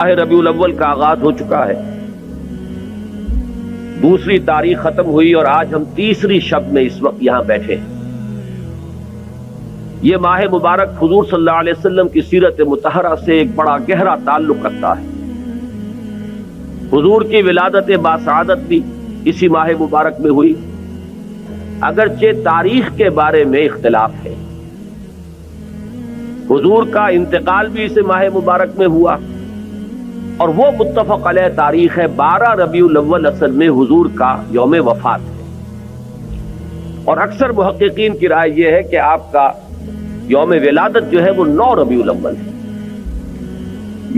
ربیع الاول کا آغاز ہو چکا ہے، دوسری تاریخ ختم ہوئی اور آج ہم تیسری شب میں اس وقت یہاں بیٹھے ہیں۔ یہ ماہ مبارک حضور صلی اللہ علیہ وسلم کی سیرت مطہرہ سے ایک بڑا گہرا تعلق رکھتا ہے۔ حضور کی ولادت باسعادت بھی اسی ماہ مبارک میں ہوئی، اگرچہ تاریخ کے بارے میں اختلاف ہے۔ حضور کا انتقال بھی اس ماہ مبارک میں ہوا، اور وہ متفق علیہ تاریخ ہے 12 ربیع الاول اصل میں حضور کا یوم وفات ہے، اور اکثر محققین کی رائے یہ ہے کہ آپ کا یوم ولادت جو ہے وہ 9 ربیع الاول ہے۔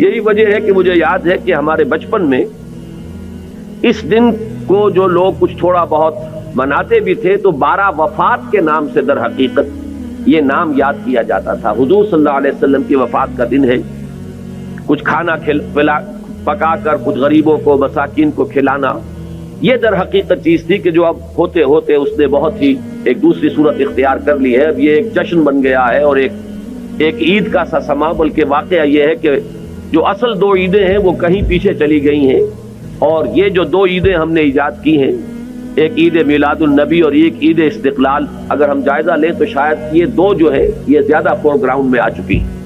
یہی وجہ ہے کہ مجھے یاد ہے کہ ہمارے بچپن میں اس دن کو جو لوگ کچھ تھوڑا بہت مناتے بھی تھے تو 12 وفات کے نام سے در حقیقت یہ نام یاد کیا جاتا تھا۔ حضور صلی اللہ علیہ وسلم کی وفات کا دن ہے، کچھ کھانا پکا کر کچھ غریبوں کو مساکین کو کھلانا، یہ در حقیقت چیز تھی کہ جو اب ہوتے ہوتے اس نے بہت ہی ایک دوسری صورت اختیار کر لی ہے۔ اب یہ ایک جشن بن گیا ہے اور ایک عید کا سا سما، بلکہ واقعہ یہ ہے کہ جو اصل 2 عیدیں ہیں وہ کہیں پیچھے چلی گئی ہیں، اور یہ جو 2 عیدیں ہم نے ایجاد کی ہیں، ایک عید میلاد النبی اور ایک عید استقلال، اگر ہم جائزہ لیں تو شاید یہ 2 جو ہیں یہ زیادہ فور گراؤنڈ میں آ چکی ہیں۔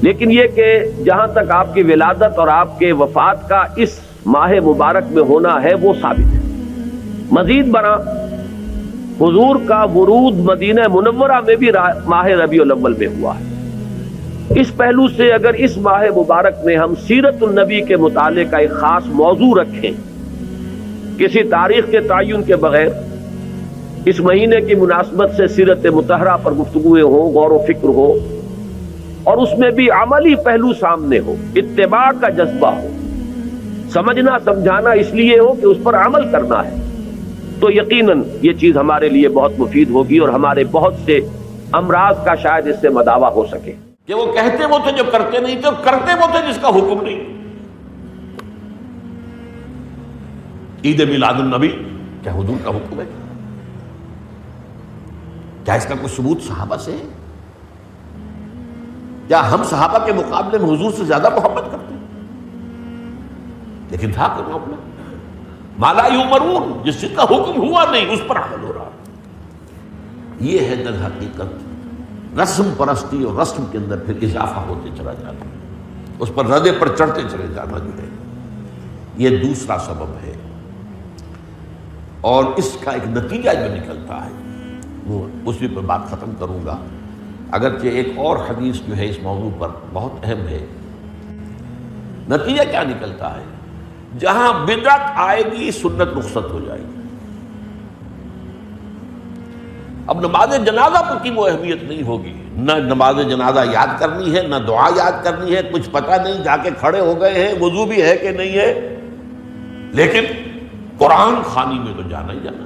لیکن یہ کہ جہاں تک آپ کی ولادت اور آپ کے وفات کا اس ماہ مبارک میں ہونا ہے وہ ثابت ہے۔ مزید برآں حضور کا ورود مدینہ منورہ میں بھی ماہ ربیع الاول میں ہوا ہے۔ اس پہلو سے اگر اس ماہ مبارک میں ہم سیرت النبی کے مطالعے کا ایک خاص موضوع رکھیں، کسی تاریخ کے تعین کے بغیر اس مہینے کی مناسبت سے سیرت مطہرہ پر گفتگویں ہوں، غور و فکر ہو، اور اس میں بھی عملی پہلو سامنے ہو، اتباع کا جذبہ ہو، سمجھنا سمجھانا اس لیے ہو کہ اس پر عمل کرنا ہے، تو یقیناً یہ چیز ہمارے لیے بہت مفید ہوگی اور ہمارے بہت سے امراض کا شاید اس سے مداوع ہو سکے۔ کہ وہ کہتے وہ تھے جو کرتے نہیں تھے، اور کرتے وہ تھے جس کا حکم نہیں۔ عید میلاد النبی کیا حضور کا حکم ہے؟ کیا اس کا کوئی ثبوت صحابہ سے ہے؟ کیا ہم صحابہ کے مقابلے میں حضور سے زیادہ محبت کرتے ہیں؟ لیکن تھا کہ معاملہ ما لا یؤمرون، جس چیز کا حکم ہوا نہیں اس پر عمل ہو رہا۔ یہ ہے در حقیقت رسم پرستی، اور رسم کے اندر پھر اضافہ ہوتے چلا جانا، اس پر ردے پر چڑھتے چلے جانا جو ہے یہ دوسرا سبب ہے۔ اور اس کا ایک نتیجہ جو نکلتا ہے وہ اسی پر بات ختم کروں گا، اگرچہ ایک اور حدیث جو ہے اس موضوع پر بہت اہم ہے۔ نتیجہ کیا نکلتا ہے؟ جہاں بدعت آئے گی سنت رخصت ہو جائے گی۔ اب نماز جنازہ پر کی وہ اہمیت نہیں ہوگی، نہ نماز جنازہ یاد کرنی ہے، نہ دعا یاد کرنی ہے، کچھ پتہ نہیں، جا کے کھڑے ہو گئے ہیں، وضو بھی ہے کہ نہیں ہے، لیکن قرآن خوانی میں تو جانا ہی جانا۔